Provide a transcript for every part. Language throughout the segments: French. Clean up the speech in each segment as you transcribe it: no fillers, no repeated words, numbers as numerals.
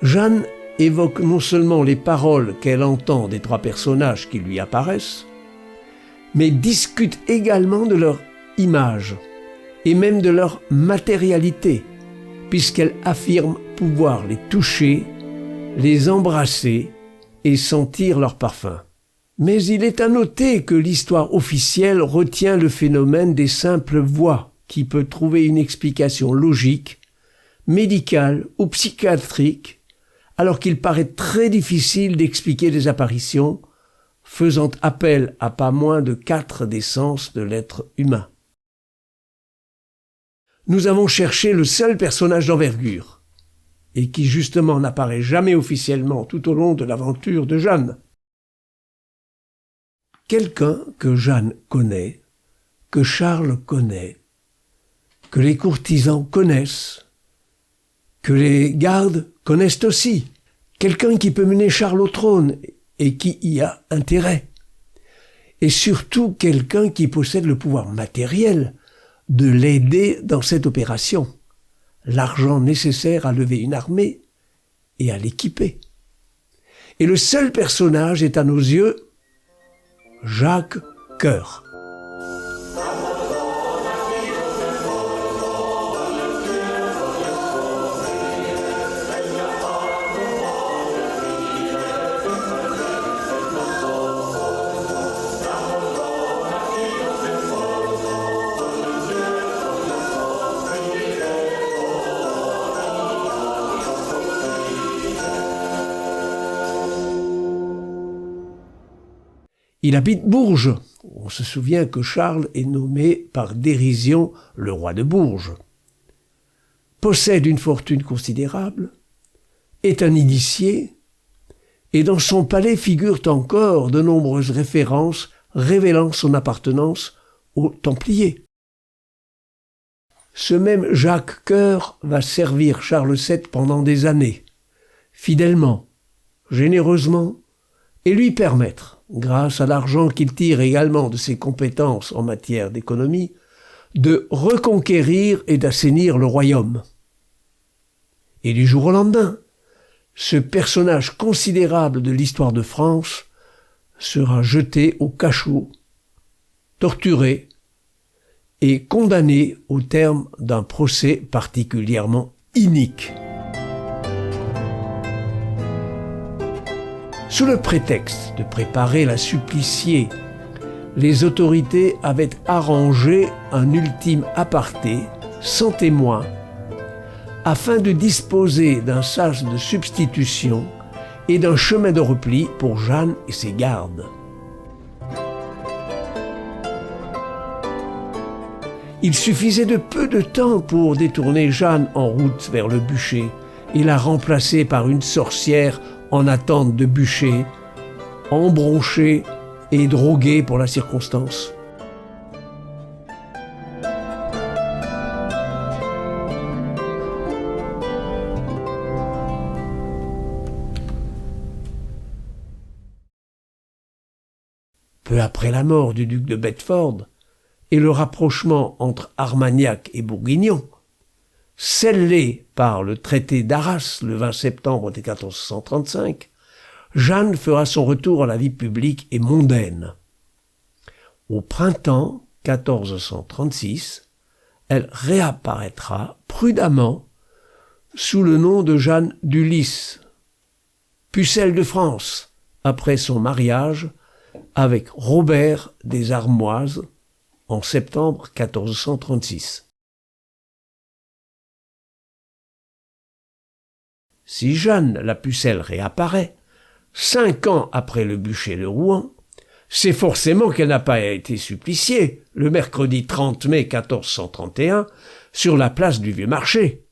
Jeanne évoque non seulement les paroles qu'elle entend des trois personnages qui lui apparaissent, mais discute également de leur image et même de leur matérialité, puisqu'elle affirme pouvoir les toucher, les embrasser et sentir leur parfum. Mais il est à noter que l'histoire officielle retient le phénomène des simples voix, qui peut trouver une explication logique, médicale ou psychiatrique, alors qu'il paraît très difficile d'expliquer des apparitions, faisant appel à pas moins de 4 des sens de l'être humain. Nous avons cherché le seul personnage d'envergure, et qui justement n'apparaît jamais officiellement tout au long de l'aventure de Jeanne. Quelqu'un que Jeanne connaît, que Charles connaît, que les courtisans connaissent, que les gardes connaissent aussi. Quelqu'un qui peut mener Charles au trône et qui y a intérêt. Et surtout quelqu'un qui possède le pouvoir matériel de l'aider dans cette opération, l'argent nécessaire à lever une armée et à l'équiper. Et le seul personnage est à nos yeux Jacques Coeur. Il habite Bourges. On se souvient que Charles est nommé par dérision le roi de Bourges. Possède une fortune considérable, est un initié, et dans son palais figurent encore de nombreuses références révélant son appartenance aux Templiers. Ce même Jacques Coeur va servir Charles VII pendant des années, fidèlement, généreusement, et lui permettre, grâce à l'argent qu'il tire également de ses compétences en matière d'économie, de reconquérir et d'assainir le royaume. Et du jour au lendemain, ce personnage considérable de l'histoire de France sera jeté au cachot, torturé et condamné au terme d'un procès particulièrement inique. Sous le prétexte de préparer la suppliciée, les autorités avaient arrangé un ultime aparté, sans témoin, afin de disposer d'un sas de substitution et d'un chemin de repli pour Jeanne et ses gardes. Il suffisait de peu de temps pour détourner Jeanne en route vers le bûcher et la remplacer par une sorcière en attente de bûcher, embronchée et droguée pour la circonstance. Peu après la mort du duc de Bedford et le rapprochement entre Armagnac et Bourguignon, scellé par le traité d'Arras le 20 septembre 1435, Jeanne fera son retour à la vie publique et mondaine. Au printemps 1436, elle réapparaîtra prudemment sous le nom de Jeanne d'Ulysse, pucelle de France, après son mariage avec Robert des Armoises en septembre 1436. Si Jeanne la Pucelle réapparaît, 5 ans après le bûcher de Rouen, c'est forcément qu'elle n'a pas été suppliciée, le mercredi 30 mai 1431, sur la place du Vieux Marché.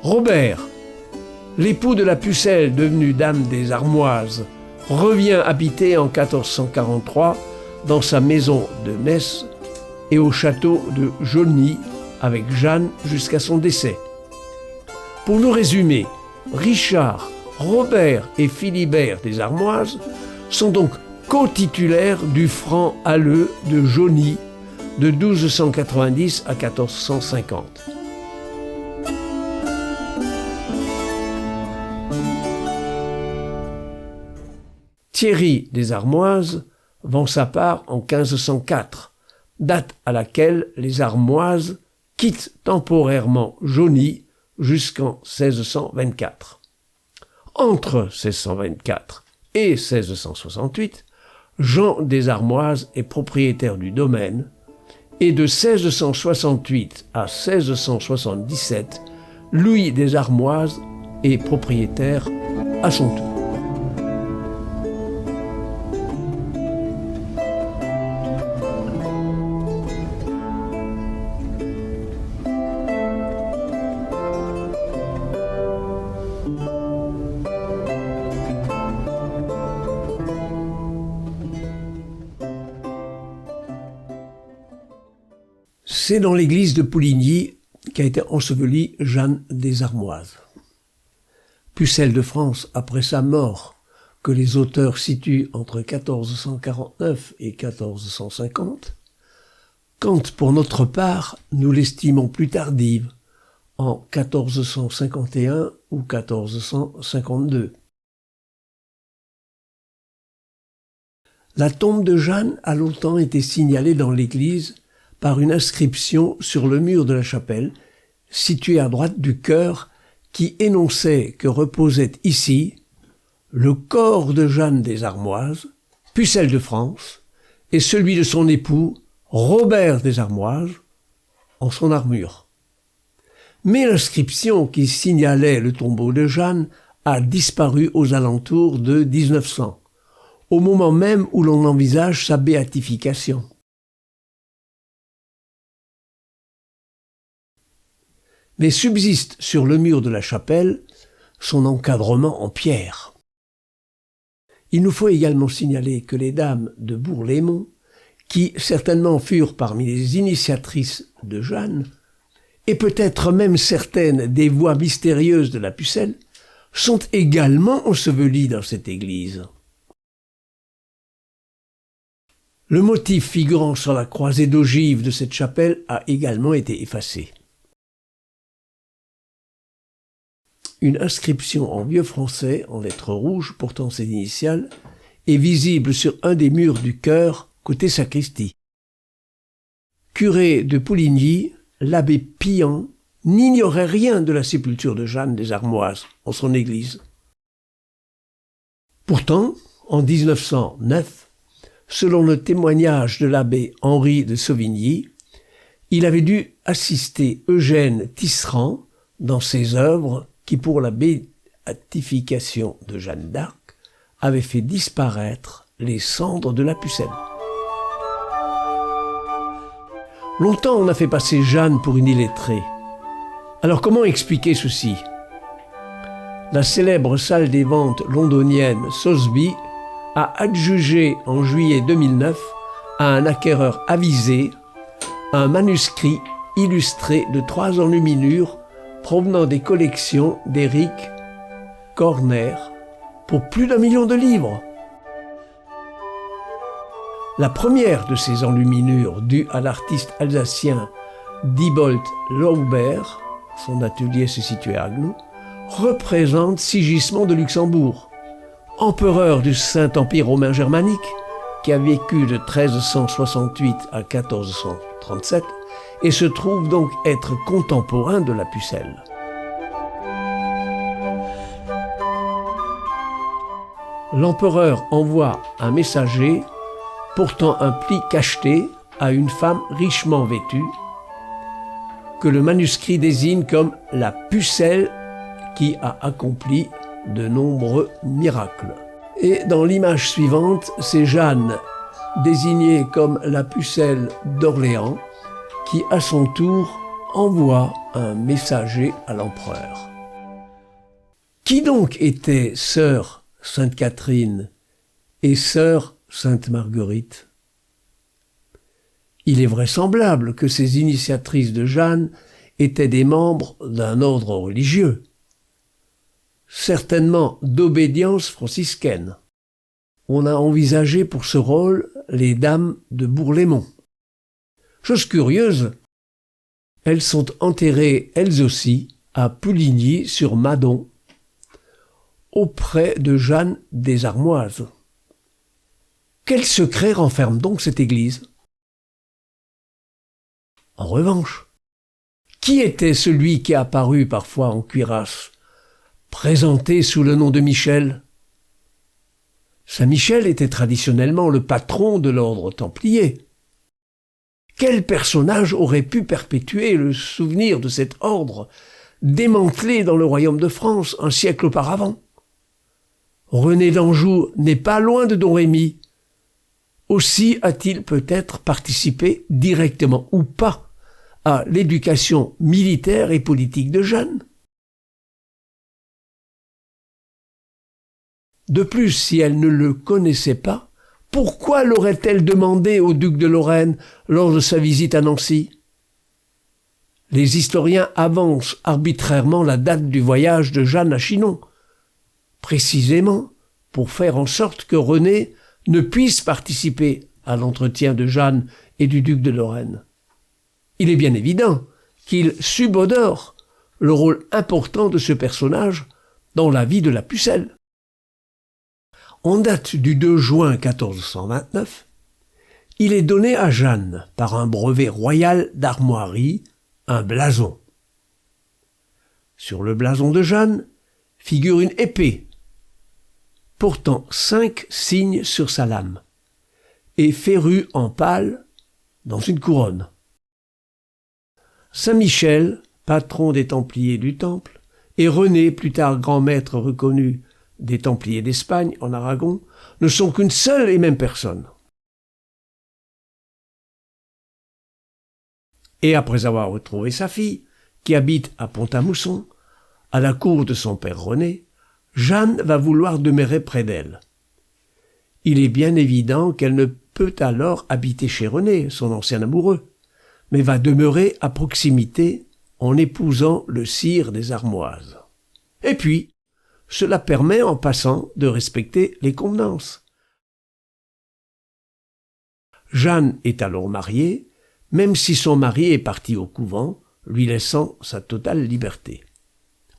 Robert, l'époux de la Pucelle devenue dame des Armoises, revient habiter en 1443 dans sa maison de Metz et au château de Jaulny avec Jeanne jusqu'à son décès. Pour nous résumer, Richard, Robert et Philibert des Armoises sont donc co-titulaires du franc Halleux de Jaulny de 1290 à 1450. Thierry des Armoises vend sa part en 1504, date à laquelle les Armoises quittent temporairement Jauny jusqu'en 1624. Entre 1624 et 1668, Jean des Armoises est propriétaire du domaine, et de 1668 à 1677, Louis des Armoises est propriétaire à son tour. C'est dans l'église de Pouligny qu'a été ensevelie Jeanne des Armoises. Pucelle de France, après sa mort, que les auteurs situent entre 1449 et 1450, quand pour notre part nous l'estimons plus tardive, en 1451 ou 1452. La tombe de Jeanne a longtemps été signalée dans l'église par une inscription sur le mur de la chapelle, située à droite du chœur, qui énonçait que reposait ici le corps de Jeanne des Armoises, Pucelle de France, et celui de son époux, Robert des Armoises, en son armure. Mais l'inscription qui signalait le tombeau de Jeanne a disparu aux alentours de 1900, au moment même où l'on envisage sa béatification. Mais subsiste sur le mur de la chapelle son encadrement en pierre. Il nous faut également signaler que les dames de Bourg-Lémont, qui certainement furent parmi les initiatrices de Jeanne, et peut-être même certaines des voix mystérieuses de la Pucelle, sont également ensevelies dans cette église. Le motif figurant sur la croisée d'ogive de cette chapelle a également été effacé. Une inscription en vieux français, en lettres rouges, portant ses initiales, est visible sur un des murs du chœur, côté sacristie. Curé de Pouligny, l'abbé Pian n'ignorait rien de la sépulture de Jeanne des Armoises en son église. Pourtant, en 1909, selon le témoignage de l'abbé Henri de Sauvigny, il avait dû assister Eugène Tisserand dans ses œuvres qui, pour la béatification de Jeanne d'Arc, avait fait disparaître les cendres de la Pucelle. Longtemps on a fait passer Jeanne pour une illettrée. Alors comment expliquer ceci ? La célèbre salle des ventes londonienne Sotheby's a adjugé en juillet 2009 à un acquéreur avisé un manuscrit illustré de 3 enluminures provenant des collections d'Éric Corner pour plus d'1 million de livres. La première de ces enluminures, due à l'artiste alsacien Diebold Laubert, son atelier se situait à Agno, représente Sigismond de Luxembourg, empereur du Saint-Empire romain germanique, qui a vécu de 1368 à 1437, et se trouve donc être contemporain de la Pucelle. L'empereur envoie un messager portant un pli cacheté à une femme richement vêtue, que le manuscrit désigne comme la Pucelle qui a accompli de nombreux miracles. Et dans l'image suivante, c'est Jeanne, désignée comme la Pucelle d'Orléans, qui à son tour envoie un messager à l'empereur. Qui donc était sœur Sainte Catherine et sœur Sainte Marguerite ? Il est vraisemblable que ces initiatrices de Jeanne étaient des membres d'un ordre religieux, certainement d'obédience franciscaine. On a envisagé pour ce rôle les dames de Bourg-Lémont. Chose curieuse, elles sont enterrées, elles aussi, à Pouligny-sur-Madon, auprès de Jeanne des Armoises. Quel secret renferme donc cette église? En revanche, qui était celui qui est apparu parfois en cuirasse, présenté sous le nom de Michel? Saint Michel était traditionnellement le patron de l'ordre templier. Quel personnage aurait pu perpétuer le souvenir de cet ordre démantelé dans le royaume de France un siècle auparavant? René d'Anjou n'est pas loin de Don Rémy. Aussi a-t-il peut-être participé directement ou pas à l'éducation militaire et politique de Jeanne. De plus, si elle ne le connaissait pas, pourquoi l'aurait-elle demandé au duc de Lorraine lors de sa visite à Nancy? Les historiens avancent arbitrairement la date du voyage de Jeanne à Chinon, précisément pour faire en sorte que René ne puisse participer à l'entretien de Jeanne et du duc de Lorraine. Il est bien évident qu'il subodore le rôle important de ce personnage dans la vie de la Pucelle. En date du 2 juin 1429, il est donné à Jeanne, par un brevet royal d'armoirie, un blason. Sur le blason de Jeanne figure une épée, portant 5 signes sur sa lame, et férue en pâle dans une couronne. Saint Michel, patron des Templiers du Temple, et René, plus tard grand maître reconnu des Templiers d'Espagne en Aragon, ne sont qu'une seule et même personne. Et après avoir retrouvé sa fille, qui habite à Pont-à-Mousson, à la cour de son père René, Jeanne va vouloir demeurer près d'elle. Il est bien évident qu'elle ne peut alors habiter chez René, son ancien amoureux, mais va demeurer à proximité en épousant le sire des Armoises. Et puis, cela permet en passant de respecter les convenances. Jeanne est alors mariée, même si son mari est parti au couvent, lui laissant sa totale liberté.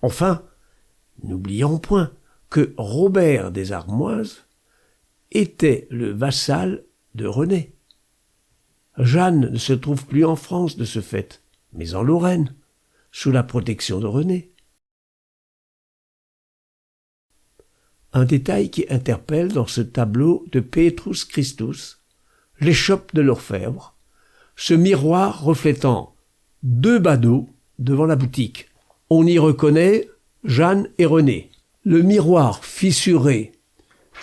Enfin, n'oublions point que Robert des Armoises était le vassal de René. Jeanne ne se trouve plus en France de ce fait, mais en Lorraine, sous la protection de René. Un détail qui interpelle dans ce tableau de Petrus Christus, l'échoppe de l'orfèvre, ce miroir reflétant 2 badauds devant la boutique. On y reconnaît Jeanne et René. Le miroir fissuré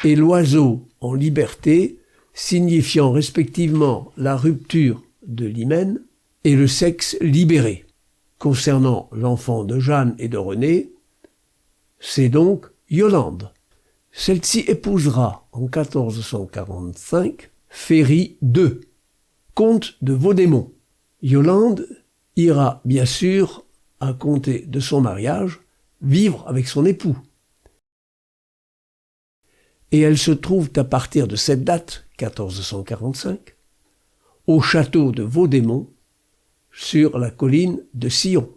et l'oiseau en liberté, signifiant respectivement la rupture de l'hymen et le sexe libéré. Concernant l'enfant de Jeanne et de René, c'est donc Yolande. Celle-ci épousera en 1445 Ferry II, comte de Vaudémont. Yolande ira bien sûr, à compter de son mariage, vivre avec son époux. Et elles se trouvent à partir de cette date, 1445, au château de Vaudémont, sur la colline de Sillon.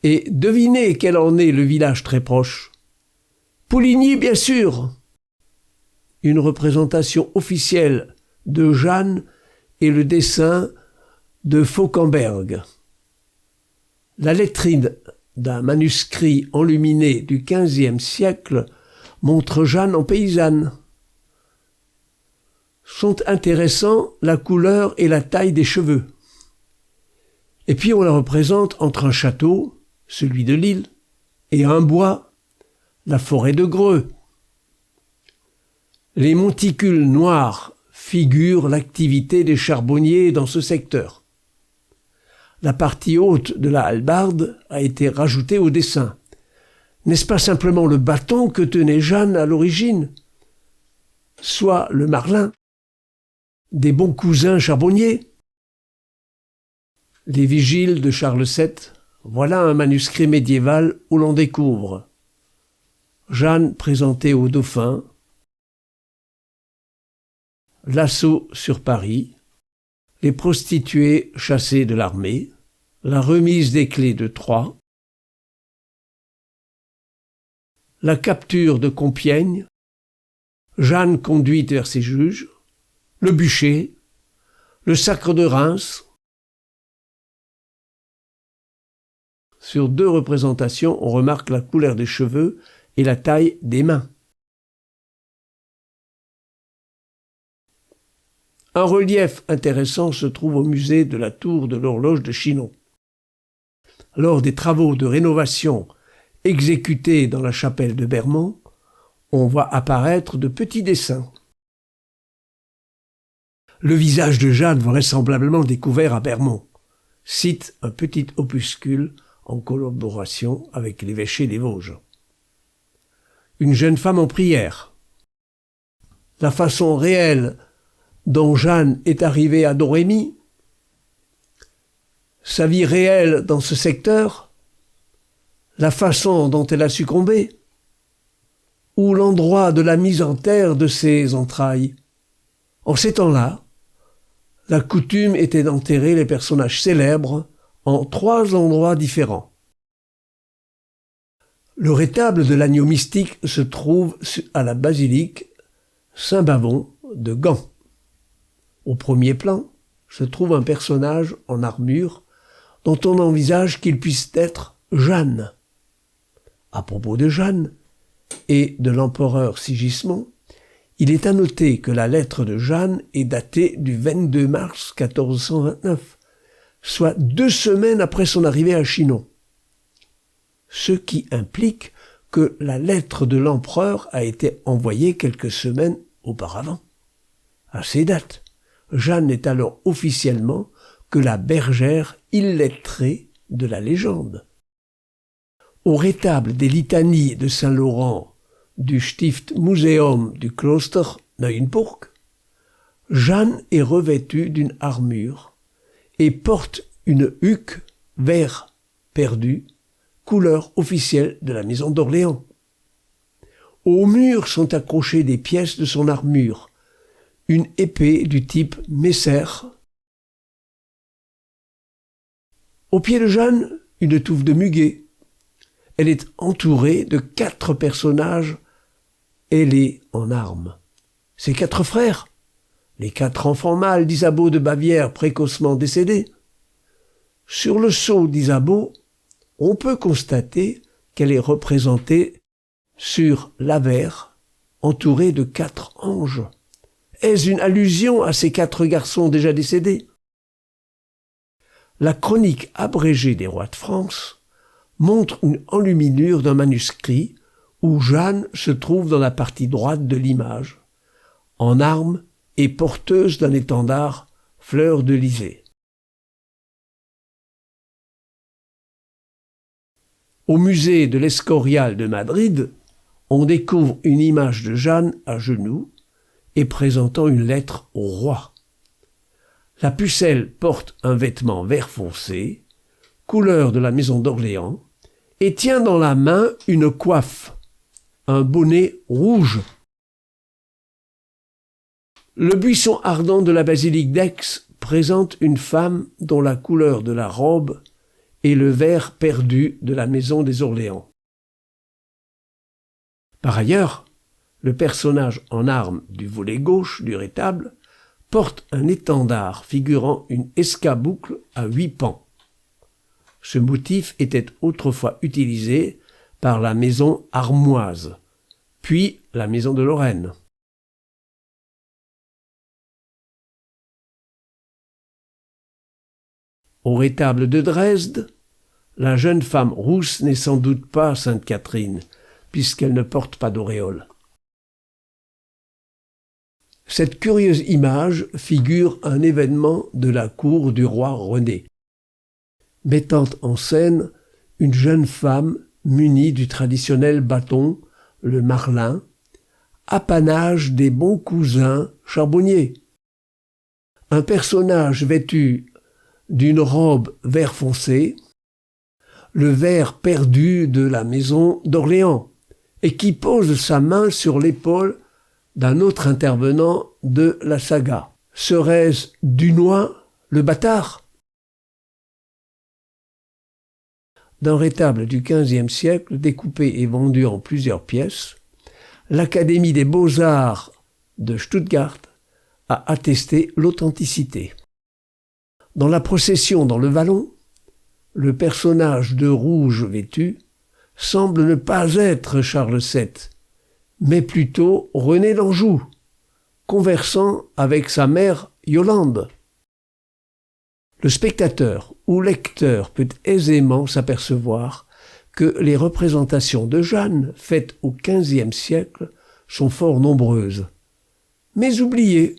Et devinez quel en est le village très proche. Pouligny, bien sûr. Une représentation officielle de Jeanne et le dessin de Fauquemberg. La lettrine d'un manuscrit enluminé du XVe siècle montre Jeanne en paysanne. Sont intéressants la couleur et la taille des cheveux. Et puis on la représente entre un château, celui de Lille, et un bois, la forêt de Greux. Les monticules noirs figurent l'activité des charbonniers dans ce secteur. La partie haute de la hallebarde a été rajoutée au dessin. N'est-ce pas simplement le bâton que tenait Jeanne à l'origine, soit le marlin des bons cousins charbonniers? Les Vigiles de Charles VII, voilà un manuscrit médiéval où l'on découvre Jeanne présentée au dauphin, l'assaut sur Paris, les prostituées chassées de l'armée, la remise des clés de Troie, la capture de Compiègne, Jeanne conduite vers ses juges, le bûcher, le sacre de Reims. Sur 2 représentations, on remarque la couleur des cheveux et la taille des mains. Un relief intéressant se trouve au musée de la tour de l'horloge de Chinon. Lors des travaux de rénovation exécutés dans la chapelle de Bermond, on voit apparaître de petits dessins. Le visage de Jeanne vraisemblablement découvert à Bermond, cite un petit opuscule en collaboration avec l'évêché des Vosges. Une jeune femme en prière. La façon réelle dont Jeanne est arrivée à Domrémy, sa vie réelle dans ce secteur, la façon dont elle a succombé, ou l'endroit de la mise en terre de ses entrailles. En ces temps-là, la coutume était d'enterrer les personnages célèbres en 3 endroits différents. Le rétable de l'agneau mystique se trouve à la basilique Saint-Bavon de Gand. Au premier plan se trouve un personnage en armure dont on envisage qu'il puisse être Jeanne. À propos de Jeanne et de l'empereur Sigismond, il est à noter que la lettre de Jeanne est datée du 22 mars 1429, soit 2 semaines après son arrivée à Chinon. Ce qui implique que la lettre de l'empereur a été envoyée quelques semaines auparavant. À ces dates, Jeanne n'est alors officiellement que la bergère illettrée de la légende. Au rétable des litanies de Saint-Laurent du Stiftmuseum du Kloster Neuenburg, Jeanne est revêtue d'une armure et porte une huque vert perdu, couleur officielle de la maison d'Orléans. Au mur sont accrochées des pièces de son armure, une épée du type Messer. Au pied de Jeanne, une touffe de muguet. Elle est entourée de 4 personnages ailés en armes. Ses 4 frères, les 4 enfants mâles d'Isabeau de Bavière précocement décédés. Sur le sceau d'Isabeau, on peut constater qu'elle est représentée sur l'avers, entourée de 4 anges. Est-ce une allusion à ces 4 garçons déjà décédés? La chronique abrégée des rois de France montre une enluminure d'un manuscrit où Jeanne se trouve dans la partie droite de l'image, en armes et porteuse d'un étendard fleur de lysée. Au musée de l'Escorial de Madrid, on découvre une image de Jeanne à genoux et présentant une lettre au roi. La pucelle porte un vêtement vert foncé, couleur de la maison d'Orléans, et tient dans la main une coiffe, un bonnet rouge. Le buisson ardent de la basilique d'Aix présente une femme dont la couleur de la robe est le vert perdu de la maison des Orléans. Par ailleurs, le personnage en armes du volet gauche du rétable porte un étendard figurant une escaboucle à 8 pans. Ce motif était autrefois utilisé par la maison armoise, puis la maison de Lorraine. Au rétable de Dresde, la jeune femme rousse n'est sans doute pas Sainte Catherine, puisqu'elle ne porte pas d'auréole. Cette curieuse image figure un événement de la cour du roi René, mettant en scène une jeune femme munie du traditionnel bâton, le marlin, apanage des bons cousins charbonniers. Un personnage vêtu d'une robe vert foncé, le vert perdu de la maison d'Orléans, et qui pose sa main sur l'épaule d'un autre intervenant de la saga. Serait-ce Dunois le bâtard. D'un rétable du XVe siècle, découpé et vendu en plusieurs pièces, l'Académie des Beaux-Arts de Stuttgart a attesté l'authenticité. Dans la procession dans le vallon, le personnage de rouge vêtu semble ne pas être Charles VII, mais plutôt René d'Anjou, conversant avec sa mère Yolande. Le spectateur ou lecteur peut aisément s'apercevoir que les représentations de Jeanne faites au XVe siècle sont fort nombreuses, mais oubliées.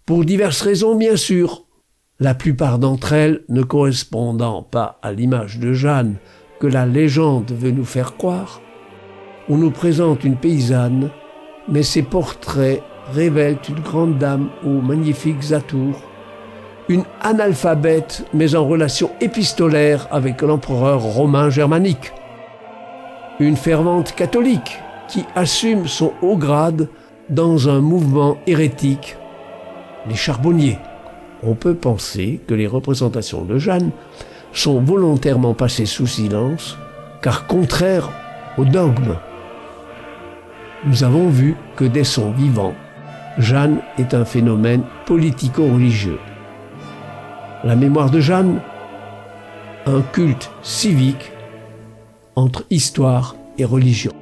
Pour diverses raisons, bien sûr, la plupart d'entre elles ne correspondant pas à l'image de Jeanne que la légende veut nous faire croire. On nous présente une paysanne, mais ses portraits révèlent une grande dame aux magnifiques atours, une analphabète mais en relation épistolaire avec l'empereur romain germanique, une fervente catholique qui assume son haut grade dans un mouvement hérétique, les charbonniers. On peut penser que les représentations de Jeanne sont volontairement passées sous silence, car contraires au dogme. Nous avons vu que dès son vivant, Jeanne est un phénomène politico-religieux. La mémoire de Jeanne, un culte civique entre histoire et religion.